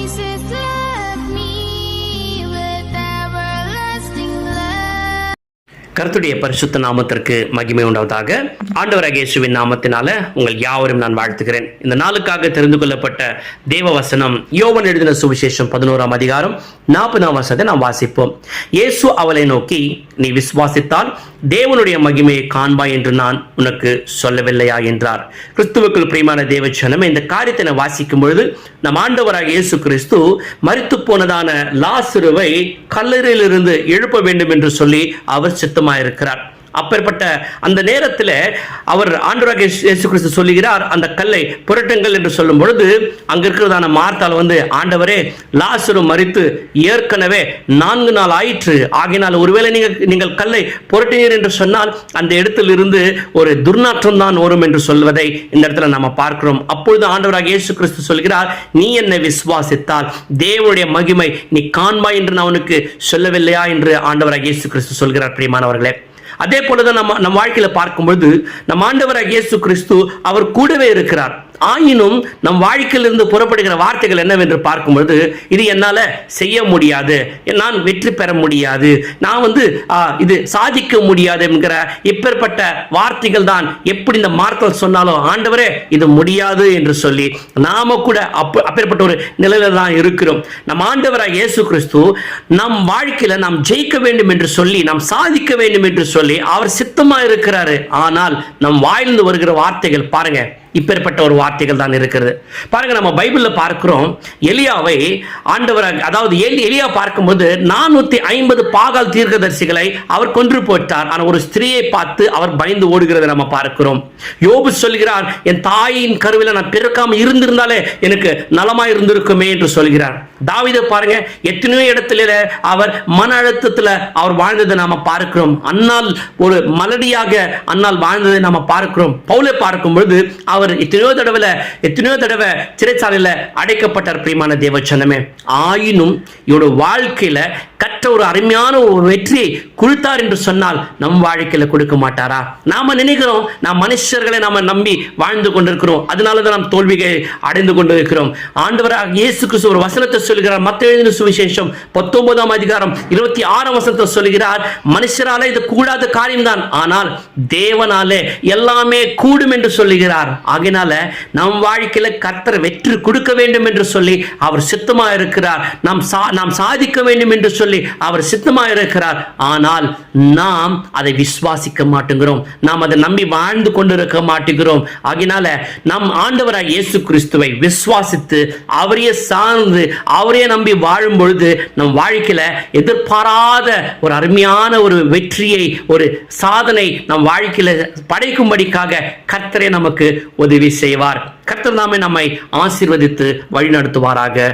Jesus loved me with everlasting love. கர்த்தருடைய பரிசுத்த நாமத்திற்கு மகிமை உண்டாவதாக. ஆண்டவராகிய இயேசுவின் நாமத்தினால உங்கள் யாவரும் நான் வாழ்த்துகிறேன். இந்த நாளுக்காக தெரிந்து கொள்ளப்பட்ட தேவ வசனம் யோவான் எழுதின சுவிசேஷம் 11ஆம் அதிகாரம் 40ஆம் வசனத்தை நாம் வாசிப்போம். இயேசு அவளை நோக்கி, நீ விசுவாசித்தால் தேவனுடைய மகிமையை காண்பாய் என்று நான் உனக்கு சொல்லவில்லையா என்றார். கிறிஸ்துவுக்குள் பிரியமான தேவ ஜனமே, இந்த காரியத்தை நான் வாசிக்கும் பொழுது நம் ஆண்டவராகிய இயேசு கிறிஸ்து மரித்து போனதான லாசருவை கல்லறையிலிருந்து எழுப்ப வேண்டும் என்று சொல்லி அவர் சித்தமாயிருக்கிறார். அப்பேற்பட்ட அந்த நேரத்தில் அவர் ஆண்டவராகிய இயேசு கிறிஸ்து சொல்லுகிறார், அந்த கல்லை புரட்டுங்கள் என்று சொல்லும் பொழுது அங்க இருக்கிறதான மார்த்தாள் ஆண்டவரே, லாசரு மரித்து ஏற்கனவே 4 நாள் ஆயிற்று, ஆகினால் ஒருவேளை நீங்கள் கல்லை புரட்டினீர் என்று சொன்னால் அந்த இடத்திலிருந்து ஒரு துர்நாற்றம் தான் வரும் என்று சொல்வதை இந்த இடத்துல நாம பார்க்கிறோம். அப்பொழுது ஆண்டவராகிய இயேசு கிறிஸ்து சொல்கிறார், நீ என்னை விசுவாசித்தால் தேவனுடைய மகிமை நீ காண்பாய் என்று நான் உனக்கு சொல்லவில்லையா என்று ஆண்டவராகிய இயேசு கிறிஸ்து சொல்கிறார். பிரியமானவர்களே, அதே போலதான் நம்ம வாழ்க்கையில பார்க்கும்பொழுது நம் ஆண்டவராகிய இயேசு கிறிஸ்து அவர் கூடவே இருக்கிறார். ஆயினும் நம் வாழ்க்கையிலிருந்து புறப்படுகிற வார்த்தைகள் என்னவென்று பார்க்கும்பொழுது, இது என்னால செய்ய முடியாது, நான் வெற்றி பெற முடியாது, நான் இது சாதிக்க முடியாது என்கிற இப்பேற்பட்ட வார்த்தைகள் தான் எப்படி இந்த மார்த்தாள் சொன்னாலும் ஆண்டவரே இது முடியாது என்று சொல்லி நாம கூட அப்பேற்பட்ட ஒரு நிலையில தான் இருக்கிறோம். நம் ஆண்டவராகிய இயேசு கிறிஸ்து நம் வாழ்க்கையில நாம் ஜெயிக்க வேண்டும் என்று சொல்லி, நாம் சாதிக்க வேண்டும் என்று சொல்லி அவர் சித்தமா இருக்கிறாரு. ஆனால் நம் வாயிலிருந்து வருகிற வார்த்தைகள் பாருங்க, இப்பேற்பட்ட ஒரு வார்த்தைகள் தான் இருக்கிறது. பாருங்க, நம்ம பைபிள்ல பார்க்கிறோம், எலியாவை ஆண்டவராக, அதாவது எலியா பார்க்கும்போது 450 பாகால் தீர்க்கதரிசிகளை அவர் கொன்று போட்டார். ஆனால் ஒரு ஸ்திரியை பார்த்து அவர் பயந்து ஓடுகிறதை நம்ம பார்க்கிறோம். யோபு சொல்கிறார், என் தாயின் கருவில நான் பிறக்காம இருந்திருந்தாலே எனக்கு நலமாய் இருந்திருக்குமே என்று சொல்கிறார். தாவீதை பாருங்க, எத்தனையோ இடத்துல அவர் மன அழுத்தத்துல அவர் வாழ்ந்ததை நாம பார்க்கிறோம். அன்னால் ஒரு மலடியாக அன்னால் வாழ்ந்ததை நாம பார்க்கிறோம். பவுலை பார்க்கும்பொழுது அவர் எத்தனையோ தடவை சிறைச்சாலையில அடைக்கப்பட்டார். பிரியமான தேவச்சனமே, ஆயினும் இவருடைய வாழ்க்கையில கற்ற ஒரு அருமையான ஒரு வெற்றியை கொடுத்தார் என்று சொன்னால் நம் வாழ்க்கையில கொடுக்க மாட்டாரா? நாம நினைக்கிறோம், நாம் மனுஷர்களை நாம நம்பி வாழ்ந்து கொண்டிருக்கிறோம், அதனாலதான் நாம் தோல்வியை அடைந்து கொண்டிருக்கிறோம். ஆண்டவராக இயேசு கிறிஸ்து ஒரு வசனத்தை சொல்கிறார். மத்தேயு எழுதின சுவிசேஷம் 19ஆம் அதிகாரம் 26ஆம் வசனத்தை சொல்கிறார், மனுஷரால இது கூடாத காரியம்தான், ஆனால் தேவனாலே எல்லாமே கூடும் என்று சொல்லுகிறார். ஆகினால நம் வாழ்க்கையில கர்த்தர் வெற்றி கொடுக்க வேண்டும் என்று சொல்லி அவர் சித்தமா இருக்கிறார். நாம் சாதிக்க வேண்டும் என்று சொல்லி அவர் சித்தமா இருக்கிறார். ஆனால் நாம் அதை விசுவாசிக்க மாட்டேங்கிறோம், நாம் அதை நம்பி வாழ்ந்து கொண்டிருக்க மாட்டேங்கிறோம். ஆகினால நம் ஆண்டவராகிய இயேசு கிறிஸ்துவை விசுவாசித்து அவரையே சார்ந்து அவரையே நம்பி வாழும் பொழுது நம் வாழ்க்கையில எதிர்பாராத ஒரு அருமையான ஒரு வெற்றியை, ஒரு சாதனை நம் வாழ்க்கையில படைக்கும்படிக்காக கர்த்தரே நமக்கு உதவி செய்வார். கர்த்தர் நாமே நம்மை ஆசீர்வதித்து வழி நடத்துவாராக.